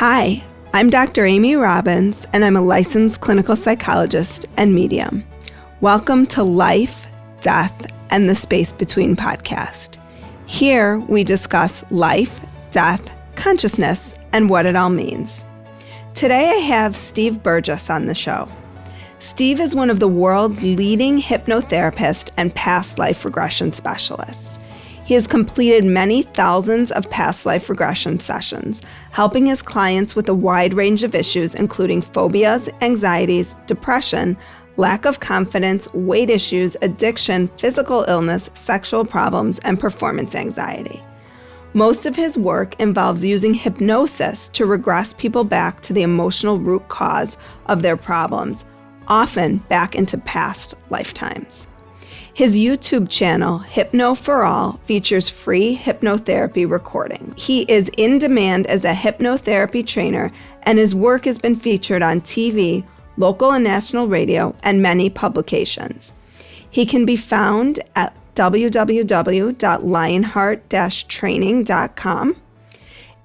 Hi, I'm Dr. Amy Robbins, and I'm a licensed clinical psychologist and medium. Welcome to Life, Death, and the Space Between podcast. Here, we discuss life, death, consciousness, and what it all means. Today, I have Steve Burgess on the show. Steve is one of the world's leading hypnotherapists and past life regression specialists. He has completed many thousands of past life regression sessions, helping his clients with a wide range of issues, including phobias, anxieties, depression, lack of confidence, weight issues, addiction, physical illness, sexual problems, and performance anxiety. Most of his work involves using hypnosis to regress people back to the emotional root cause of their problems, often back into past lifetimes. His YouTube channel, Hypno for All, features free hypnotherapy recording. He is in demand as a hypnotherapy trainer, and his work has been featured on TV, local and national radio, and many publications. He can be found at www.lionheart-training.com.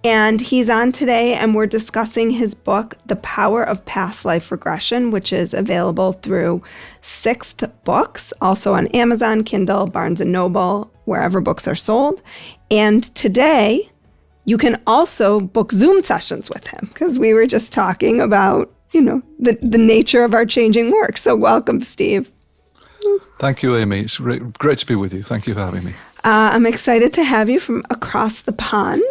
And he's on today, and we're discussing his book, The Power of Past Life Regression, which is available through Sixth Books, also on Amazon, Kindle, Barnes & Noble, wherever books are sold. And today, you can also book Zoom sessions with him, because we were just talking about, the nature of our changing work. So welcome, Steve. Thank you, Amy. It's great to be with you. Thank you for having me. I'm excited to have you from across the pond.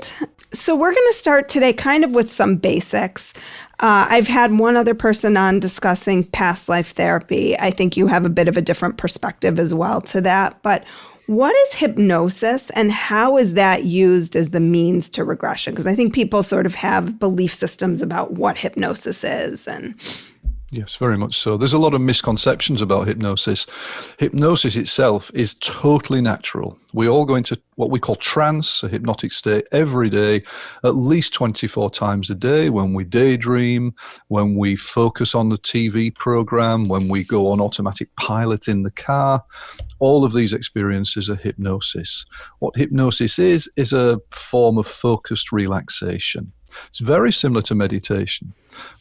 So we're going to start today kind of with some basics. I've had one other person on discussing past life therapy. I think you have a bit of a different perspective as well to that. But what is hypnosis, and how is that used as the means to regression? Because I think people sort of have belief systems about what hypnosis is. Yes, very much so. There's a lot of misconceptions about hypnosis. Hypnosis itself is totally natural. We all go into what we call trance, a hypnotic state, every day, at least 24 times a day, when we daydream, when we focus on the TV program, when we go on automatic pilot in the car. All of these experiences are hypnosis. What hypnosis is a form of focused relaxation. It's very similar to meditation.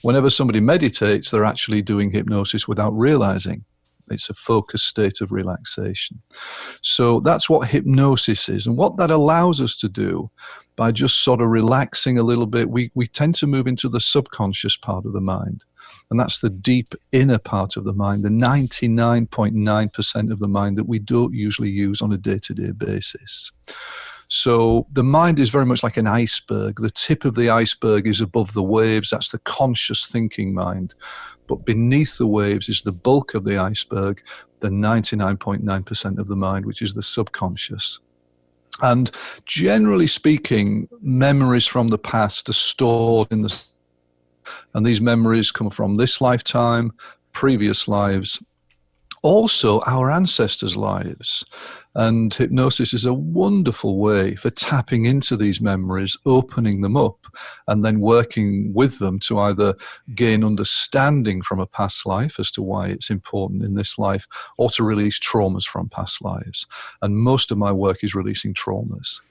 Whenever somebody meditates, they're actually doing hypnosis without realizing. It's a focused state of relaxation. So that's what hypnosis is. And what that allows us to do, by just sort of relaxing a little bit, we tend to move into the subconscious part of the mind. And that's the deep inner part of the mind, the 99.9% of the mind that we don't usually use on a day-to-day basis. So the mind is very much like an iceberg. The tip of the iceberg is above the waves. That's the conscious thinking mind. But beneath the waves is the bulk of the iceberg, the 99.9% of the mind, which is the subconscious. And generally speaking, memories from the past are stored in the... And these memories come from this lifetime, previous lives, also our ancestors' lives. And hypnosis is a wonderful way for tapping into these memories, opening them up, and then working with them to either gain understanding from a past life as to why it's important in this life, or to release traumas from past lives. And most of my work is releasing traumas.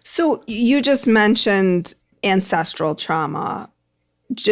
So you just mentioned ancestral trauma.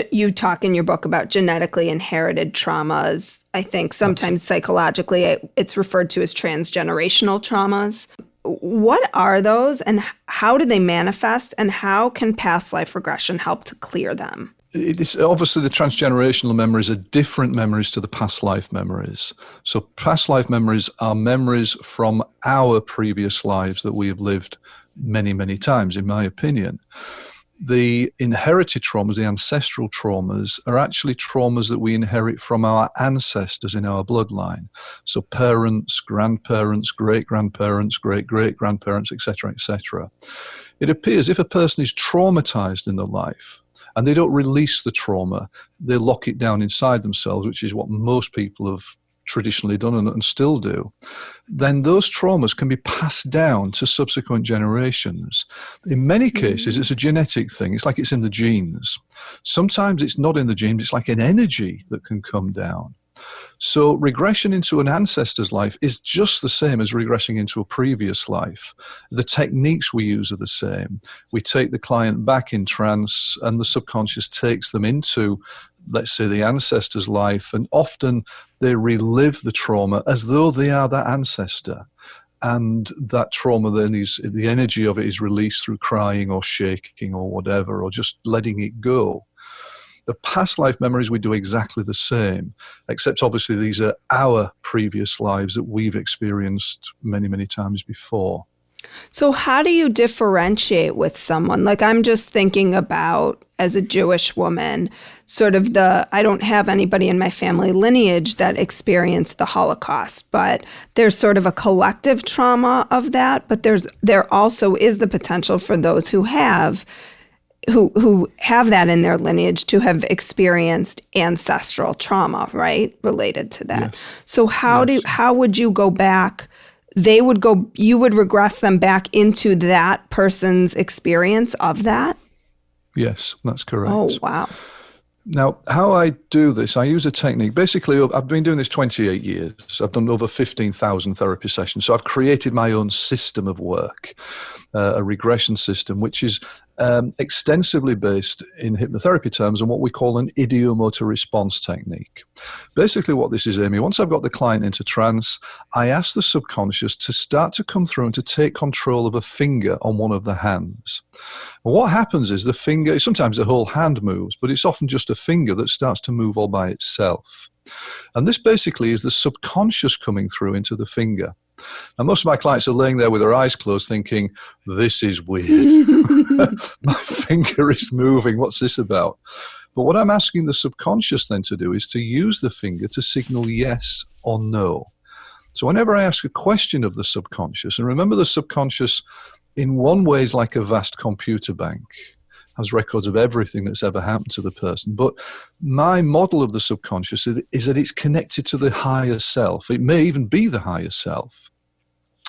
You talk in your book about genetically inherited traumas. I think sometimes psychologically it's referred to as transgenerational traumas. What are those, and how do they manifest, and how can past life regression help to clear them? It's obviously, the transgenerational memories are different memories to the past life memories. So past life memories are memories from our previous lives that we have lived many, many times, in my opinion. The inherited traumas, the ancestral traumas, are actually traumas that we inherit from our ancestors in our bloodline. So parents, grandparents, great-grandparents, great-great-grandparents, etc., etc. It appears if a person is traumatized in their life and they don't release the trauma, they lock it down inside themselves, which is what most people have traditionally done and still do, then those traumas can be passed down to subsequent generations. In many cases, it's a genetic thing. It's like it's in the genes. Sometimes it's not in the genes. It's like an energy that can come down. So regression into an ancestor's life is just the same as regressing into a previous life. The techniques we use are the same. We take the client back in trance, and the subconscious takes them into, let's say, the ancestor's life, and often they relive the trauma as though they are that ancestor. And that trauma then is, the energy of it is released through crying or shaking or whatever, or just letting it go. The past life memories, we do exactly the same, except obviously these are our previous lives that we've experienced many, many times before. So how do you differentiate with someone? Like, I'm just thinking about, as a Jewish woman, sort of I don't have anybody in my family lineage that experienced the Holocaust, but there's sort of a collective trauma of that. But there also is the potential for those who have that in their lineage to have experienced ancestral trauma, right, related to that. Yes. So how would you go back? You would regress them back into that person's experience of that? Yes, that's correct. Oh, wow. Now, how I do this, I use a technique. Basically, I've been doing this 28 years. I've done over 15,000 therapy sessions. So I've created my own system of work, a regression system, which is extensively based in hypnotherapy terms on what we call an ideomotor response technique. Basically what this is, Amy, once I've got the client into trance, I ask the subconscious to start to come through and to take control of a finger on one of the hands. And what happens is the finger, sometimes the whole hand moves, but it's often just a finger that starts to move all by itself. And this basically is the subconscious coming through into the finger. And most of my clients are laying there with their eyes closed thinking, this is weird. My finger is moving. What's this about? But what I'm asking the subconscious then to do is to use the finger to signal yes or no. So whenever I ask a question of the subconscious, and remember the subconscious in one way is like a vast computer bank, has records of everything that's ever happened to the person. But my model of the subconscious is that it's connected to the higher self. It may even be the higher self.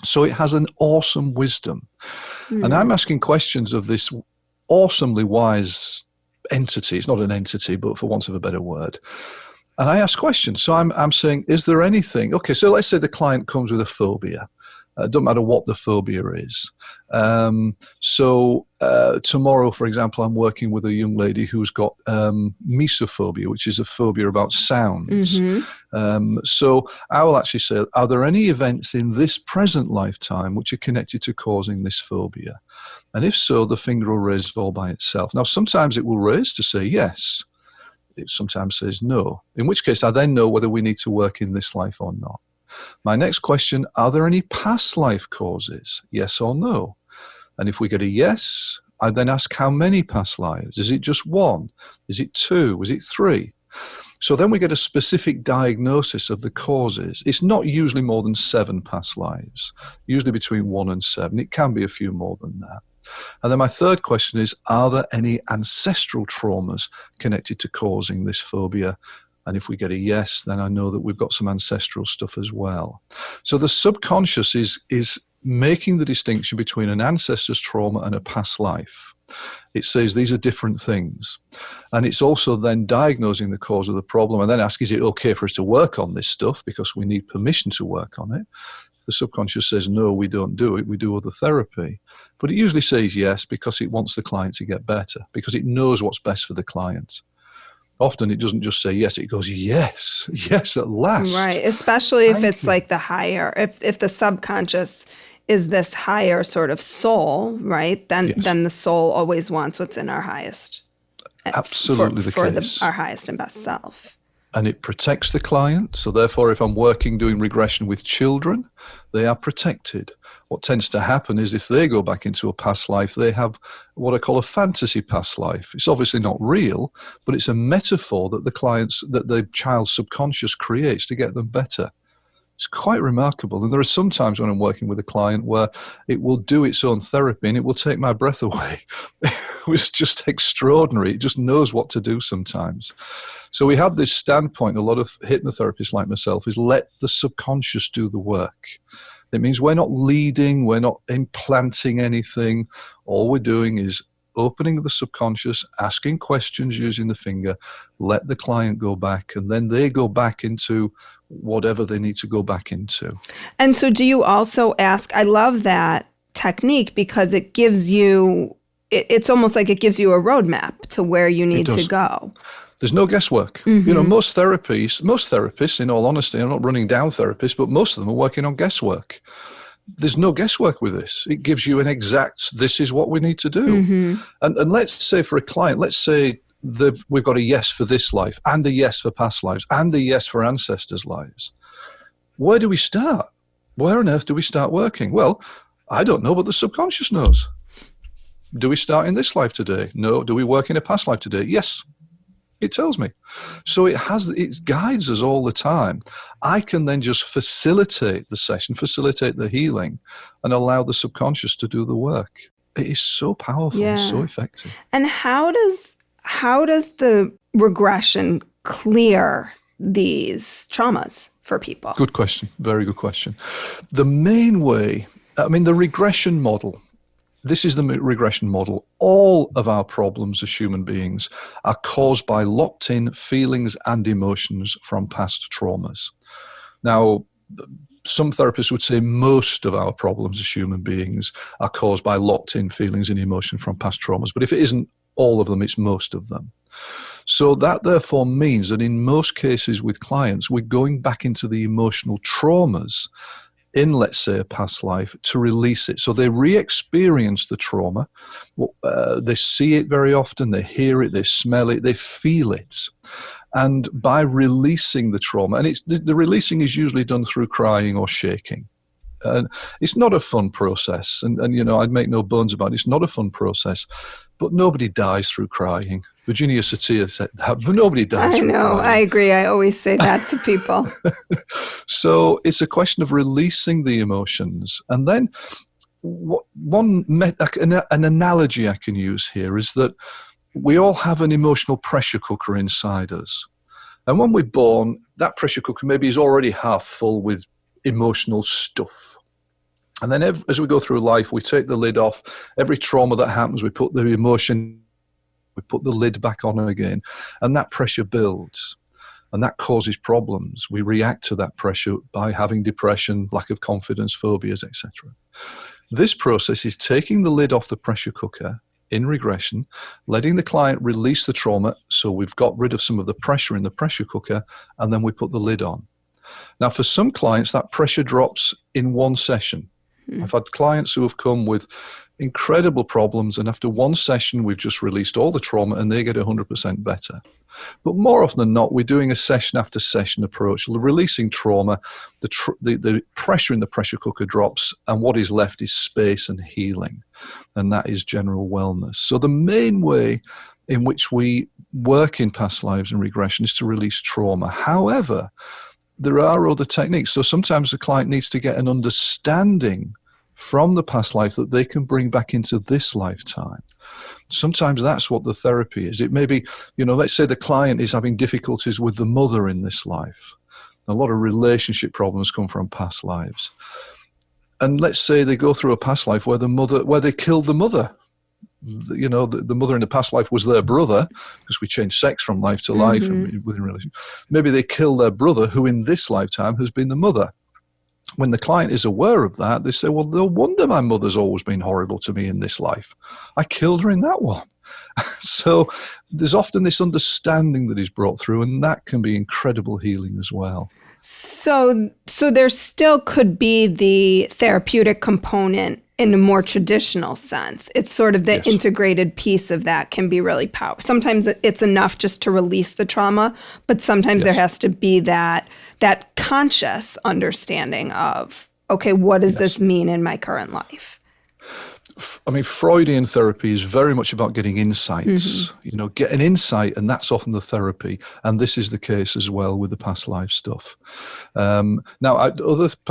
So it has an awesome wisdom. And I'm asking questions of this awesomely wise entity. It's not an entity, but for want of a better word. And I ask questions. So I'm saying, is there anything? Okay, so let's say the client comes with a phobia. It doesn't matter what the phobia is. So tomorrow, for example, I'm working with a young lady who's got mesophobia, which is a phobia about sounds. So I will actually say, are there any events in this present lifetime which are connected to causing this phobia? And if so, the finger will raise all by itself. Now, sometimes it will raise to say yes. It sometimes says no, in which case I then know whether we need to work in this life or not. My next question, are there any past life causes? Yes or no? And if we get a yes, I then ask how many past lives? Is it just one? Is it two? Is it three? So then we get a specific diagnosis of the causes. It's not usually more than 7 past lives, usually between 1 and 7. It can be a few more than that. And then my third question is, are there any ancestral traumas connected to causing this phobia? And if we get a yes, then I know that we've got some ancestral stuff as well. So the subconscious is making the distinction between an ancestor's trauma and a past life. It says these are different things. And it's also then diagnosing the cause of the problem and then ask, is it okay for us to work on this stuff? Because we need permission to work on it. If the subconscious says, no, we don't do it, we do other therapy. But it usually says yes because it wants the client to get better, because it knows what's best for the client. Often it doesn't just say yes, it goes, yes, yes, at last. Right, especially if it's like the higher, if the subconscious is this higher sort of soul, right? Then the soul always wants what's in our highest. Absolutely the case. Our highest and best self. And it protects the client. So therefore, if I'm doing regression with children, they are protected. What tends to happen is if they go back into a past life, they have what I call a fantasy past life. It's obviously not real, but it's a metaphor that the child's subconscious creates to get them better. It's quite remarkable. And there are some times when I'm working with a client where it will do its own therapy and it will take my breath away. It's just extraordinary. It just knows what to do sometimes. So we have this standpoint, a lot of hypnotherapists like myself, is let the subconscious do the work. It means we're not leading, we're not implanting anything. All we're doing is opening the subconscious, asking questions using the finger, let the client go back, and then they go back into whatever they need to go back into. And so do you also ask, I love that technique because it gives you, it's almost like it gives you a roadmap to where you need to go. There's no guesswork. Mm-hmm. Most therapists, in all honesty, I'm not running down therapists, but most of them are working on guesswork. There's no guesswork with this. It gives you an exact, this is what we need to do. Mm-hmm. And let's say for a client, let's say we've got a yes for this life and a yes for past lives and a yes for ancestors' lives. Where do we start? Where on earth do we start working? Well, I don't know, but the subconscious knows. Do we start in this life today? No. Do we work in a past life today? Yes. It tells me. So it guides us all the time. I can then just facilitate the session, facilitate the healing, and allow the subconscious to do the work. It is so powerful and so effective. And how does the regression clear these traumas for people? Good question. Very good question. The main way, the regression model, this is the regression model. All of our problems as human beings are caused by locked-in feelings and emotions from past traumas. Now, some therapists would say most of our problems as human beings are caused by locked-in feelings and emotion from past traumas. But if it isn't all of them, it's most of them. So that therefore means that in most cases with clients, we're going back into the emotional traumas in, let's say, a past life to release it. So they re-experience the trauma. They see it very often, they hear it, they smell it, they feel it. And by releasing the trauma, and the releasing is usually done through crying or shaking. And it's not a fun process. And I'd make no bones about it. It's not a fun process. But nobody dies through crying. Virginia Satir said that, but nobody dies through crying. I know, I agree. I always say that to people. So it's a question of releasing the emotions. And then an analogy I can use here is that we all have an emotional pressure cooker inside us. And when we're born, that pressure cooker maybe is already half full with emotional stuff. And then as we go through life, we take the lid off. Every trauma that happens, we put the lid back on again, and that pressure builds, and that causes problems. We react to that pressure by having depression, lack of confidence, phobias, etc. This process is taking the lid off the pressure cooker in regression, letting the client release the trauma, so we've got rid of some of the pressure in the pressure cooker, and then we put the lid on. Now, for some clients, that pressure drops in one session. I've had clients who have come with incredible problems, and after one session, we've just released all the trauma and they get 100% better. But more often than not, we're doing a session after session approach, releasing trauma, the pressure in the pressure cooker drops, and what is left is space and healing, and that is general wellness. So the main way in which we work in past lives and regression is to release trauma. However, there are other techniques. So sometimes the client needs to get an understanding from the past life that they can bring back into this lifetime. Sometimes that's what the therapy is. It may be, let's say the client is having difficulties with the mother in this life. A lot of relationship problems come from past lives. And let's say they go through a past life where they killed the mother. The mother in the past life was their brother, because we change sex from life to life and within relation. Maybe they kill their brother, who in this lifetime has been the mother. When the client is aware of that, they say, well, no wonder my mother's always been horrible to me in this life. I killed her in that one. So there's often this understanding that is brought through, and that can be incredible healing as well. So there still could be the therapeutic component in a more traditional sense. It's sort of the integrated piece of that can be really powerful. Sometimes it's enough just to release the trauma, but sometimes there has to be that conscious understanding of, okay, what does this mean in my current life? Freudian therapy is very much about getting insights, get an insight, and that's often the therapy. And this is the case as well with the past life stuff. Now,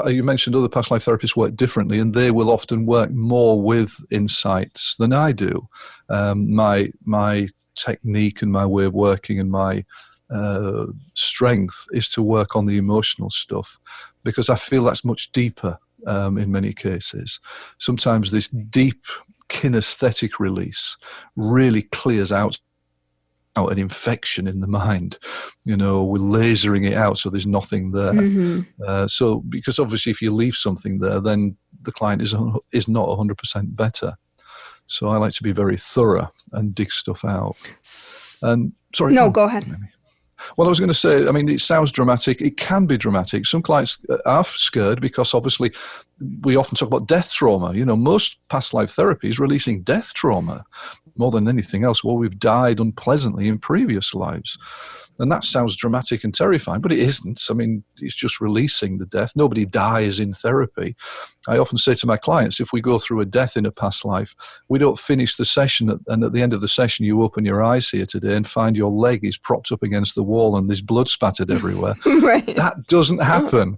you mentioned other past life therapists work differently, and they will often work more with insights than I do. My technique and my way of working and my strength is to work on the emotional stuff, because I feel that's much deeper. In many cases, sometimes this deep kinesthetic release really clears out an infection in the mind. We're lasering it out so there's nothing there. So because obviously if you leave something there, then the client is not 100% better. So I like to be very thorough and dig stuff out. And sorry. No, go ahead. Well, I was going to say, it sounds dramatic. It can be dramatic. Some clients are scared because obviously we often talk about death trauma. Most past life therapy is releasing death trauma more than anything else. Well, we've died unpleasantly in previous lives. And that sounds dramatic and terrifying, but it isn't. It's just releasing the death. Nobody dies in therapy. I often say to my clients, if we go through a death in a past life, we don't finish the session, and at the end of the session, you open your eyes here today and find your leg is propped up against the wall and there's blood spattered everywhere. Right. That doesn't happen.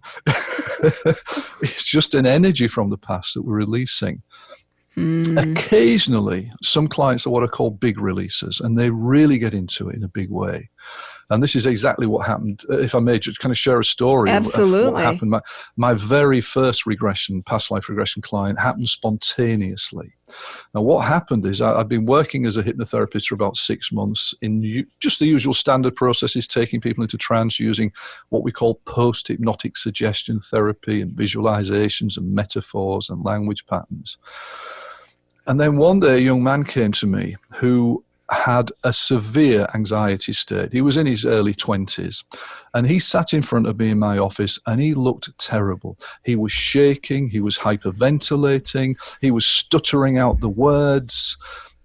It's just an energy from the past that we're releasing. Occasionally, some clients are what are called big releasers, and they really get into it in a big way. And this is exactly what happened. If I may just kind of share a story of what happened. My very first past life regression client happened spontaneously. Now, what happened is I've been working as a hypnotherapist for about 6 months in just the usual standard processes, taking people into trance using what we call post-hypnotic suggestion therapy and visualizations and metaphors and language patterns. And then one day a young man came to me who had a severe anxiety state. He was in his early 20s, and he sat in front of me in my office and he looked terrible. He was shaking, he was hyperventilating, he was stuttering out the words,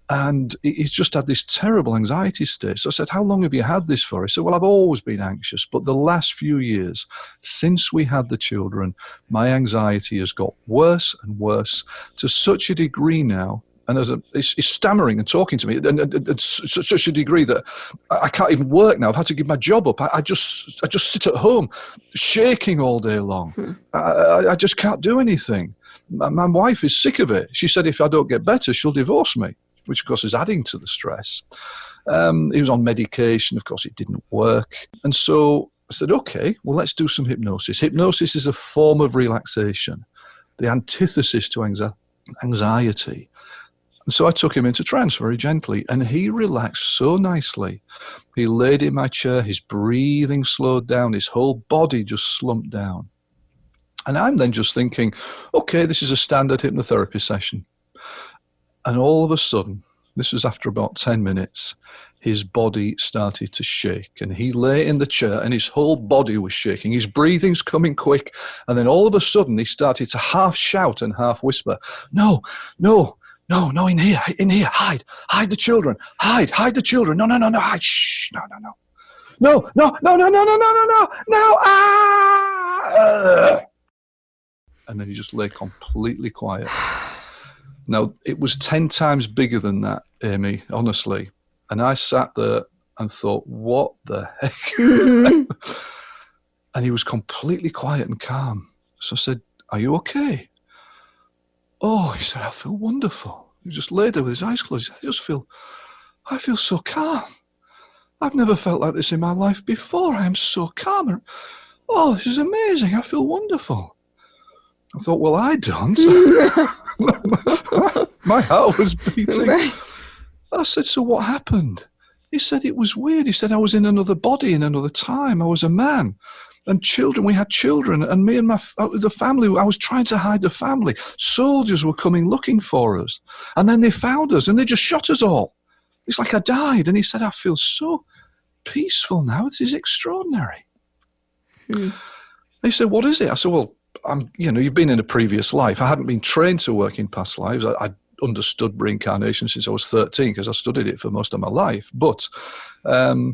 and he just had this terrible anxiety state. So I said, how long have you had this for? He said, well, I've always been anxious, but the last few years, since we had the children, my anxiety has got worse and worse to such a degree now. And he's stammering and talking to me, and such a degree that I can't even work now. I've had to give my job up. I just sit at home, shaking all day long. I just can't do anything. My wife is sick of it. She said if I don't get better, she'll divorce me, which of course is adding to the stress. He was on medication. Of course, it didn't work. And so I said, okay, well, let's do some hypnosis. Hypnosis is a form of relaxation, the antithesis to anxiety. And so I took him into trance very gently, and he relaxed so nicely. He laid in my chair, his breathing slowed down, his whole body just slumped down. And I'm then just thinking, okay, this is a standard hypnotherapy session. And all of a sudden, this was after about 10 minutes, his body started to shake. And he lay in the chair and his whole body was shaking. His breathing's coming quick. And then all of a sudden, he started to half shout and half whisper, no, in here, hide the children, hide the children, no, hide, shh, no, and then he just lay completely quiet. Now, it was 10 times bigger than that, Amy, honestly, and I sat there and thought, what the heck? And he was completely quiet and calm. So I said, are you okay? Oh, he said, I feel wonderful. He just lay there with his eyes closed. I feel so calm. I've never felt like this in my life before. I am so calm. Oh, this is amazing. I feel wonderful. I thought, well, I don't. My heart was beating. Right. I said, so what happened? He said, it was weird. He said, I was in another body in another time. I was a man. And children, we had children, and me and the family, I was trying to hide the family. Soldiers were coming looking for us. And then they found us, and they just shot us all. It's like I died. And he said, I feel so peaceful now. This is extraordinary. He said, what is it? I said, well, you've been in a previous life. I hadn't been trained to work in past lives. I understood reincarnation since I was 13 because I studied it for most of my life. But to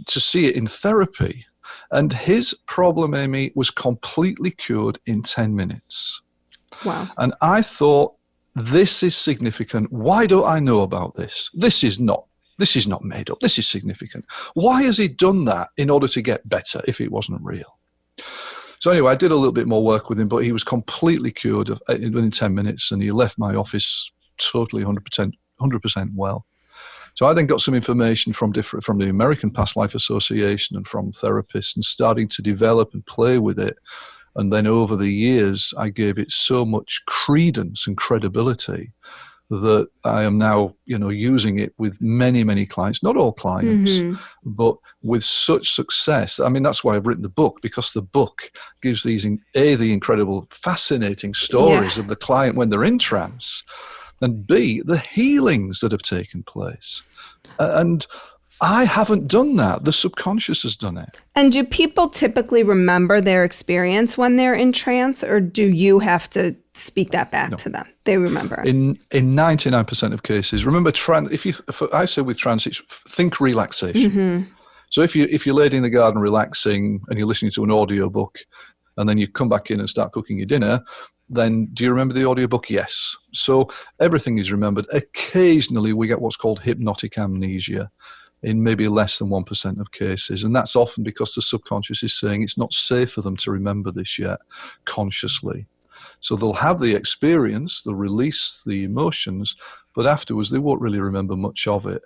see it in therapy, and his problem, Amy, was completely cured in 10 minutes. Wow. And I thought, this is significant. Why don't I know about this? This is not made up. This is significant. Why has he done that in order to get better if it wasn't real? So anyway, I did a little bit more work with him, but he was completely cured within 10 minutes, and he left my office totally 100% well. So I then got some information from the American Past Life Association and from therapists, and starting to develop and play with it. And then over the years, I gave it so much credence and credibility that I am now, using it with many, many clients, not all clients, but with such success. I mean, that's why I've written the book, because the book gives these, the incredible, fascinating stories of the client when they're in trance, and B, the healings that have taken place. And I haven't done that. The subconscious has done it. And do people typically remember their experience when they're in trance, or do you have to speak that back to them? They remember. In 99% of cases, remember, I say with trance, it's think relaxation. So if you're laid in the garden relaxing and you're listening to an audiobook, and then you come back in and start cooking your dinner, then do you remember the audiobook? Yes. So everything is remembered. Occasionally we get what's called hypnotic amnesia, in maybe less than 1% of cases. And that's often because the subconscious is saying it's not safe for them to remember this yet consciously. So they'll have the experience, they'll release the emotions, but afterwards they won't really remember much of it.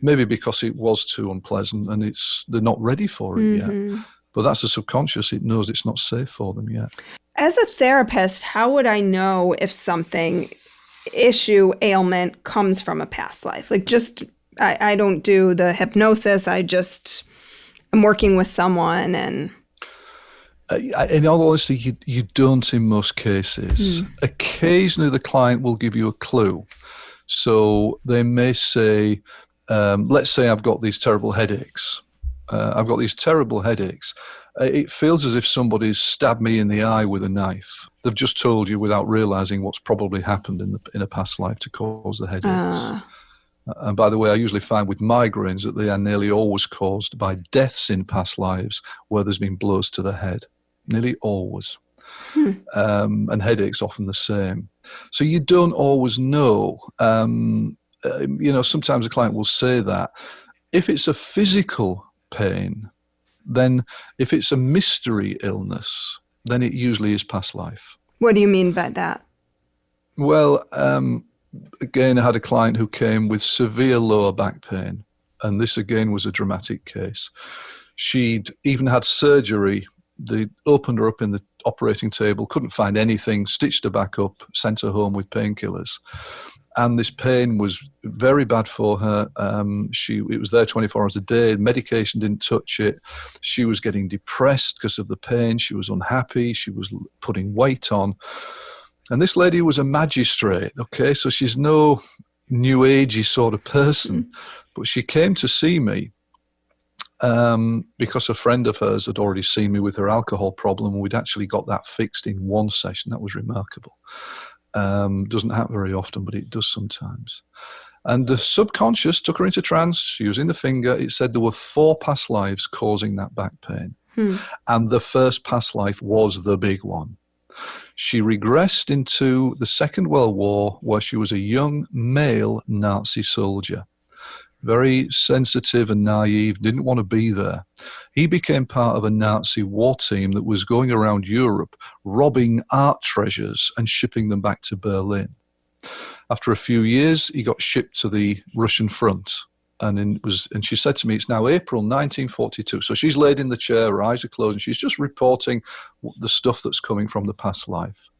Maybe because it was too unpleasant and they're not ready for it yet. But that's the subconscious. It knows it's not safe for them yet. As a therapist, how would I know if something, ailment comes from a past life? Like, I don't do the hypnosis. I'm working with someone and... In all honesty, you don't in most cases. Occasionally the client will give you a clue. So they may say, let's say I've got these terrible headaches. It feels as if somebody's stabbed me in the eye with a knife. They've just told you without realizing what's probably happened in a past life to cause the headaches. And by the way, I usually find with migraines that they are nearly always caused by deaths in past lives where there's been blows to the head. Nearly always. And headaches often the same. So you don't always know. Sometimes a client will say that. If it's a physical pain, then if it's a mystery illness, then it usually is past life. What do you mean by that? Well, again, I had a client who came with severe lower back pain, and this again was a dramatic case. She'd even had surgery. They opened her up in the operating table, couldn't find anything, stitched her back up, sent her home with painkillers. And this pain was very bad for her. It was there 24 hours a day. Medication didn't touch it. She was getting depressed because of the pain. She was unhappy. She was putting weight on. And this lady was a magistrate, okay? So she's no new agey sort of person. But she came to see me because a friend of hers had already seen me with her alcohol problem. And we'd actually got that fixed in one session. That was remarkable. Doesn't happen very often, but it does sometimes. And the subconscious took her into trance using the finger. It said there were 4 past lives causing that back pain. And the first past life was the big one. She regressed into the Second World War, where she was a young male Nazi soldier. Very sensitive and naive, didn't want to be there. He became part of a Nazi war team that was going around Europe, robbing art treasures and shipping them back to Berlin. After a few years, he got shipped to the Russian front. And she said to me, it's now April 1942. So she's laid in the chair, her eyes are closed, and she's just reporting the stuff that's coming from the past life.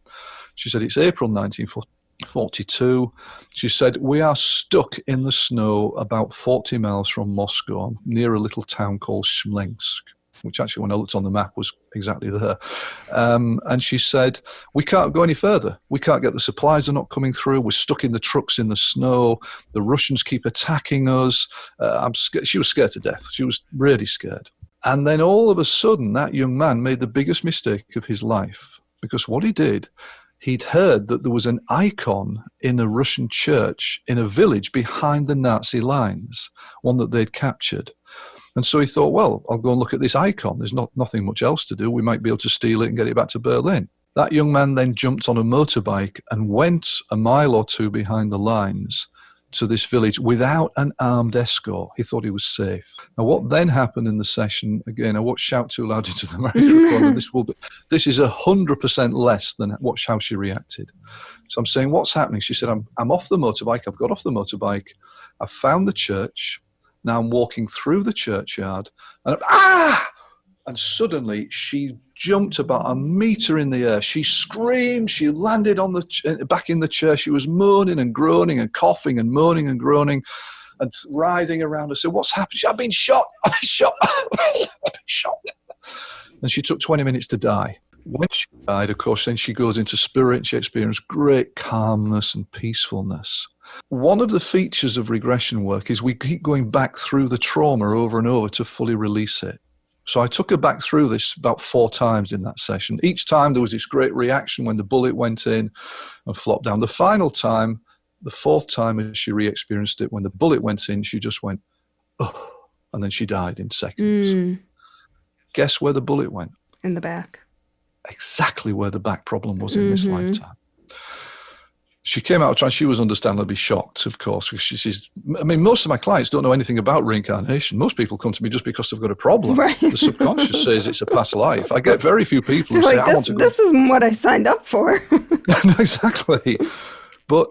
She said, it's April 1942. She said, we are stuck in the snow about 40 miles from Moscow, near a little town called Smolensk, which actually, when I looked on the map, was exactly there. And she said, we can't go any further. We can't get the supplies, are not coming through. We're stuck in the trucks in the snow. The Russians keep attacking us. I'm scared. She was scared to death. She was really scared. And then all of a sudden, that young man made the biggest mistake of his life, because what he did, he'd heard that there was an icon in a Russian church in a village behind the Nazi lines, one that they'd captured. And so he thought, well, I'll go and look at this icon. There's nothing much else to do. We might be able to steal it and get it back to Berlin. That young man then jumped on a motorbike and went a mile or 2 behind the lines to this village without an armed escort. He thought he was safe. Now, what then happened in the session, again, I won't shout too loud into the microphone, and this is 100% less than how she reacted. So I'm saying, what's happening? She said, I'm off the motorbike. I've got off the motorbike. I've found the church. Now I'm walking through the churchyard, and and suddenly she jumped about a meter in the air. She screamed. She landed on back in the chair. She was moaning and groaning and coughing and moaning and groaning and writhing around. I said, "What's happened?" She said, "I've been shot. I've been shot. I've been shot." And she took 20 minutes to die. When she died, of course, then she goes into spirit. She experienced great calmness and peacefulness. One of the features of regression work is we keep going back through the trauma over and over to fully release it. So I took her back through this about 4 times in that session. Each time there was this great reaction when the bullet went in and flopped down. The final time, the 4th time as she re-experienced it, when the bullet went in, she just went, "Oh," and then she died in seconds. Guess where the bullet went? In the back. Exactly where the back problem was in this lifetime. She came out of trance. She was understandably shocked, of course, because she says, I mean, most of my clients don't know anything about reincarnation. Most people come to me just because they've got a problem. Right. The subconscious says it's a past life. I get very few people who say, I want to go. This is what I signed up for. Exactly. But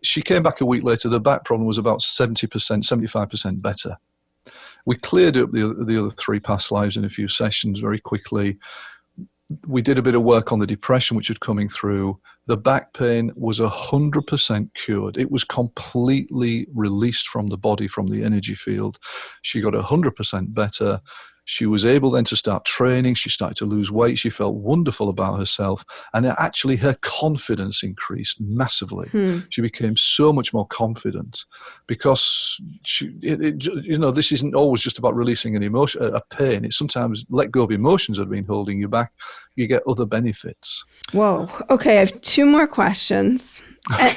she came back a week later. The back problem was about 70%, 75% better. We cleared up the other 3 past lives in a few sessions very quickly. We did a bit of work on the depression which was coming through. The back pain was 100% cured. It was completely released from the body, from the energy field. She got 100% better. She was able then to start training. She started to lose weight. She felt wonderful about herself. And actually her confidence increased massively. She became so much more confident because, this isn't always just about releasing an emotion, a pain. It's sometimes let go of emotions that have been holding you back. You get other benefits. Whoa. Okay, I have 2 more questions.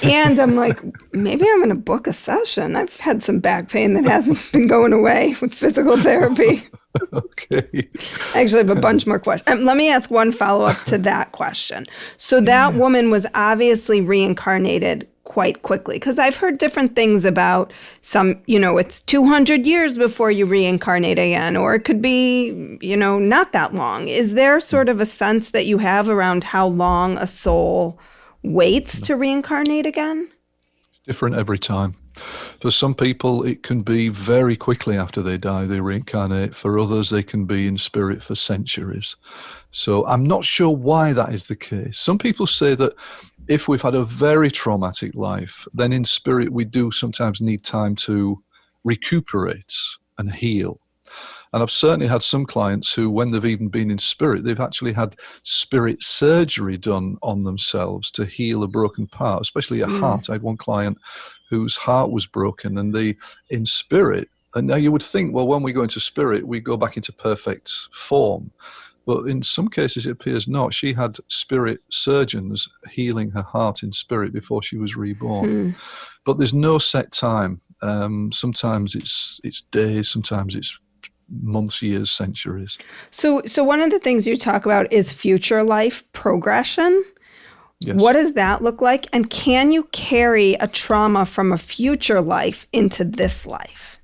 And I'm like, maybe I'm going to book a session. I've had some back pain that hasn't been going away with physical therapy. Okay. I actually have a bunch more questions. Let me ask one follow-up to that question. So that woman was obviously reincarnated quite quickly, because I've heard different things about some, it's 200 years before you reincarnate again, or it could be, not that long. Is there sort of a sense that you have around how long a soul waits to reincarnate again? Different every time. For some people, it can be very quickly after they die, they reincarnate. For others, they can be in spirit for centuries. So I'm not sure why that is the case. Some people say that if we've had a very traumatic life, then in spirit, we do sometimes need time to recuperate and heal. And I've certainly had some clients who, when they've even been in spirit, they've actually had spirit surgery done on themselves to heal a broken part, especially a heart. I had one client whose heart was broken, and in spirit, and now you would think, well, when we go into spirit, we go back into perfect form. But in some cases, it appears not. She had spirit surgeons healing her heart in spirit before she was reborn. But there's no set time. Sometimes it's days, sometimes it's months, years, centuries. So one of the things you talk about is future life progression. Yes. What does that look like? And can you carry a trauma from a future life into this life?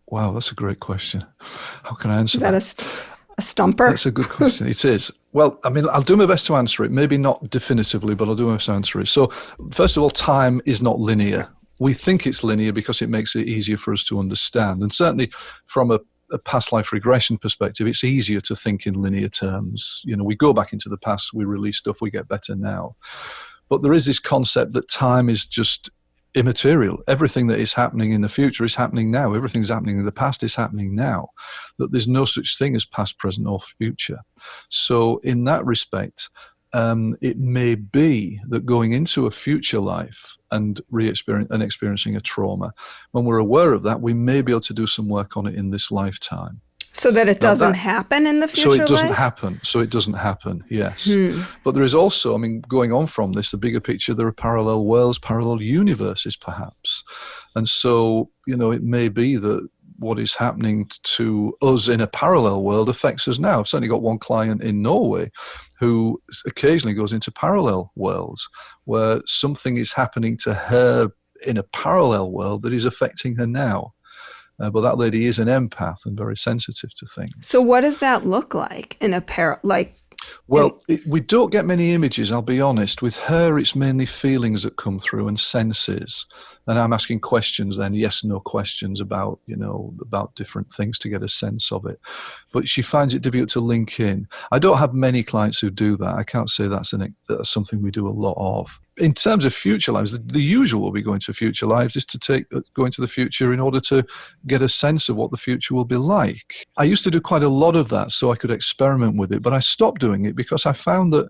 Wow, that's a great question. How can I answer that? Is that a stumper? That's a good question. It is. Well, I mean, I'll do my best to answer it. Maybe not definitively, but I'll do my best to answer it. So first of all, time is not linear. We think it's linear because it makes it easier for us to understand. And certainly from a past life regression perspective, it's easier to think in linear terms. We go back into the past, we release stuff, we get better now. But there is this concept that time is just immaterial. Everything that is happening in the future is happening now. Everything's happening in the past is happening now. That there's no such thing as past, present, or future. So in that respect, it may be that going into a future life and experiencing a trauma, when we're aware of that, we may be able to do some work on it in this lifetime. So that it doesn't happen in the future life? So it doesn't happen, yes. But there is also, going on from this, the bigger picture, there are parallel worlds, parallel universes perhaps. And so, it may be that what is happening to us in a parallel world affects us now. I've certainly got one client in Norway who occasionally goes into parallel worlds where something is happening to her in a parallel world that is affecting her now. But that lady is an empath and very sensitive to things. So what does that look like in a Well, we don't get many images, I'll be honest. With her, it's mainly feelings that come through and senses. And I'm asking questions then, yes, no questions about, about different things to get a sense of it. But she finds it difficult to link in. I don't have many clients who do that. I can't say that's something we do a lot of. In terms of future lives, the usual will be going to future lives is to go into the future in order to get a sense of what the future will be like. I used to do quite a lot of that so I could experiment with it, but I stopped doing it because I found that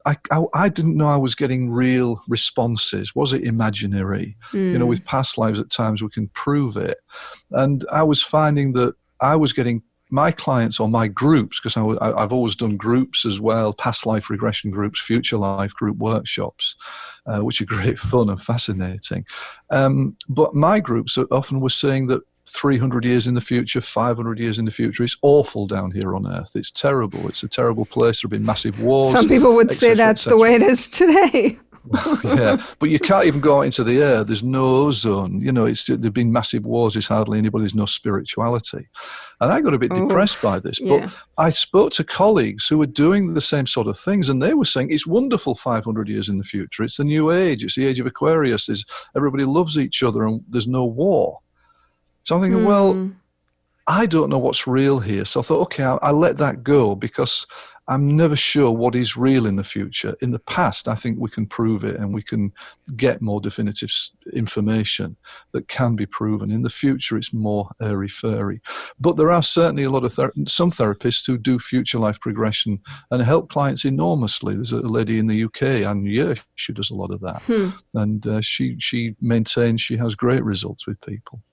I didn't know I was getting real responses. Was it imaginary? With past lives at times we can prove it. And I was finding that I was getting my clients or my groups, because I've always done groups as well, past life regression groups, future life group workshops, which are great fun and fascinating. But my groups often were saying that 300 years in the future, 500 years in the future, it's awful down here on Earth. It's terrible. It's a terrible place. There have been massive wars. Some people would say that's the way it is today. Yeah, but you can't even go out into the air. There's no ozone. There've been massive wars. There's hardly anybody. There's no spirituality. And I got a bit depressed by this. But I spoke to colleagues who were doing the same sort of things, and they were saying it's wonderful 500 years in the future. It's the new age. It's the age of Aquarius. Everybody loves each other, and there's no war. So I'm thinking, well, I don't know what's real here. So I thought, okay, I'll let that go because I'm never sure what is real in the future. In the past, I think we can prove it and we can get more definitive information that can be proven. In the future, it's more airy-fairy. But there are certainly a lot of some therapists who do future life progression and help clients enormously. There's a lady in the UK, and she does a lot of that. And she maintains she has great results with people.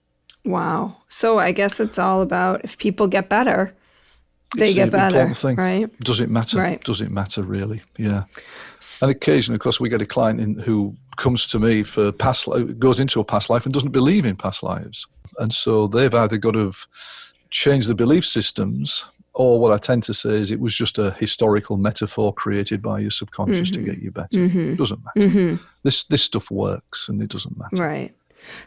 Wow. So I guess it's all about if people get better, they get better, right? Does it matter? Right. Does it matter, really? Yeah. And occasionally, of course, we get a client who comes to me for past life, goes into a past life and doesn't believe in past lives. And so they've either got to change the belief systems, or what I tend to say is it was just a historical metaphor created by your subconscious to get you better. It doesn't matter. This stuff works and it doesn't matter. Right.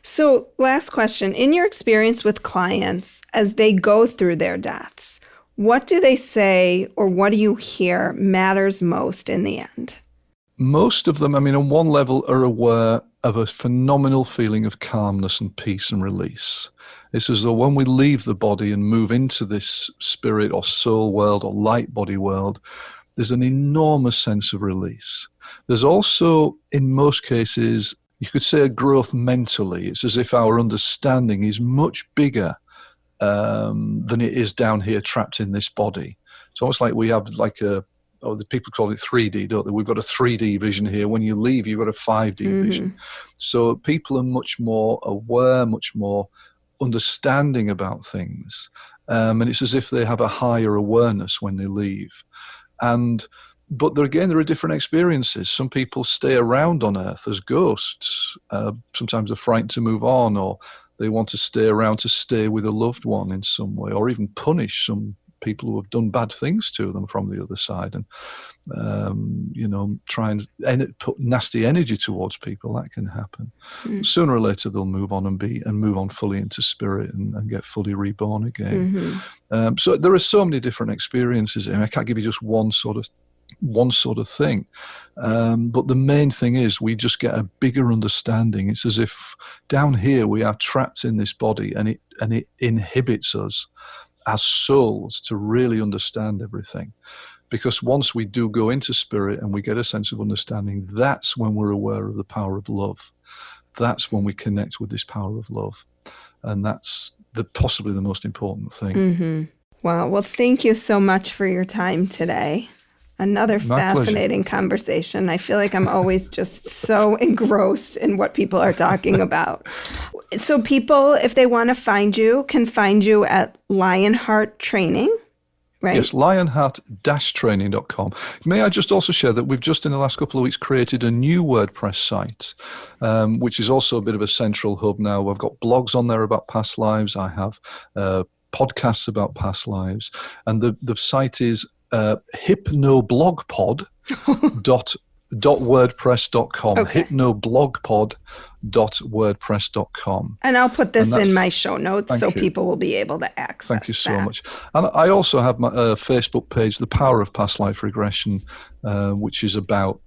So last question, in your experience with clients as they go through their deaths, what do they say or what do you hear matters most in the end? Most of them, on one level, are aware of a phenomenal feeling of calmness and peace and release. It's as though when we leave the body and move into this spirit or soul world or light body world, there's an enormous sense of release. There's also, in most cases, you could say a growth mentally. It's as if our understanding is much bigger than it is down here trapped in this body. It's almost like we have the people call it 3D, don't they? We've got a 3D vision here. When you leave, you've got a 5D vision. So people are much more aware, much more understanding about things. And it's as if they have a higher awareness when they leave. But there are different experiences. Some people stay around on Earth as ghosts. Sometimes they're frightened to move on, or they want to stay around to stay with a loved one in some way, or even punish some people who have done bad things to them from the other side, and try and put nasty energy towards people. That can happen. Sooner or later, they'll move on and move on fully into spirit and get fully reborn again. So there are so many different experiences. I can't give you just one sort of thing. But the main thing is we just get a bigger understanding. It's as if down here we are trapped in this body, and it inhibits us as souls to really understand everything. Because once we do go into spirit and we get a sense of understanding, that's when we're aware of the power of love. That's when we connect with this power of love. And that's possibly the most important thing. Wow. Well, thank you so much for your time today. Another fascinating conversation. I feel like I'm always just so engrossed in what people are talking about. So people, if they want to find you, can find you at Lionheart Training, right? Yes, lionheart-training.com. May I just also share that we've just in the last couple of weeks created a new WordPress site, which is also a bit of a central hub now. I've got blogs on there about past lives. I have podcasts about past lives. And the site is hypnoblogpod .wordpress.com, Okay. hypnoblogpod.wordpress.com. And I'll put this in my show notes so you. people will be able to access Thank you so that. much. And I also have my Facebook page, The Power of Past Life Regression, which is about,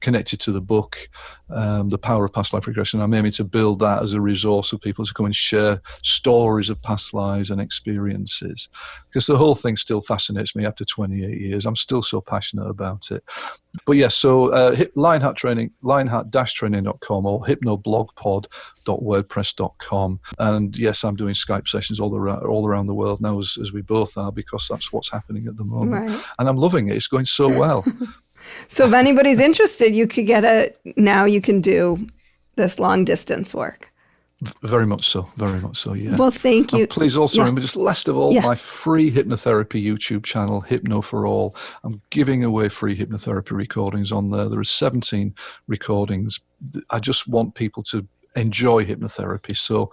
connected to the book, The Power of Past Life Regression. I'm aiming to build that as a resource for people to come and share stories of past lives and experiences, because the whole thing still fascinates me after 28 years. I'm still so passionate about it. But yes, so Lionheart-training.com or hypnoblogpod.wordpress.com. And yes, I'm doing Skype sessions all around the world now, as we both are, because that's what's happening at the moment. Right. And I'm loving it. It's going so well. So if anybody's interested, you could now you can do this long distance work. Very much so, yeah. Well, thank you. And please also remember, just last of all, Yeah. my free hypnotherapy YouTube channel, Hypno for All. I'm giving away free hypnotherapy recordings on there. There are 17 recordings. I just want people to enjoy hypnotherapy. So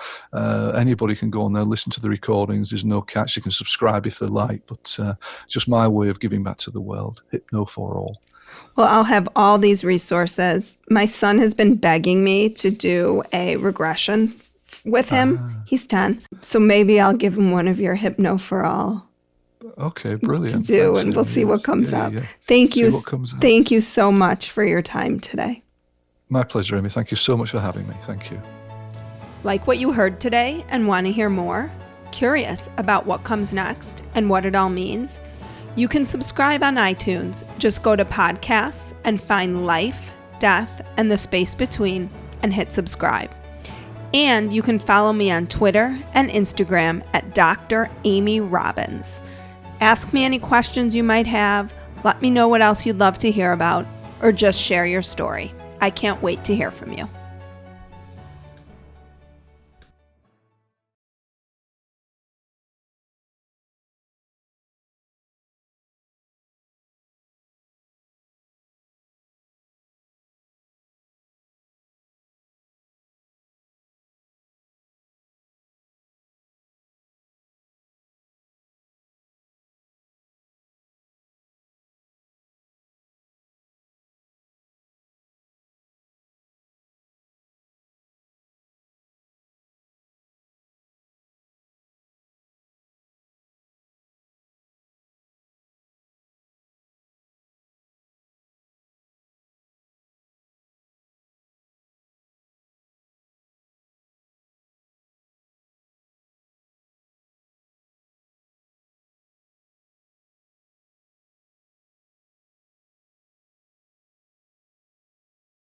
anybody can go on there, listen to the recordings. There's no catch. You can subscribe if they like, but just my way of giving back to the world. Hypno for All. Well, I'll have all these resources. My son has been begging me to do a regression with him. He's 10. So maybe I'll give him one of your Hypno for All. Okay, brilliant. To do, Thanks, and we'll Amy. see what comes Yeah, up. yeah. Thank See you. what comes up. Thank you so much for your time today. My pleasure, Amy. Thank you so much for having me. Thank you. Like what you heard today and want to hear more? Curious about what comes next and what it all means? You can subscribe on iTunes. Just go to podcasts and find Life, Death, and the Space Between and hit subscribe. And you can follow me on Twitter and Instagram at Dr. Amy Robbins. Ask me any questions you might have, let me know what else you'd love to hear about, or just share your story. I can't wait to hear from you.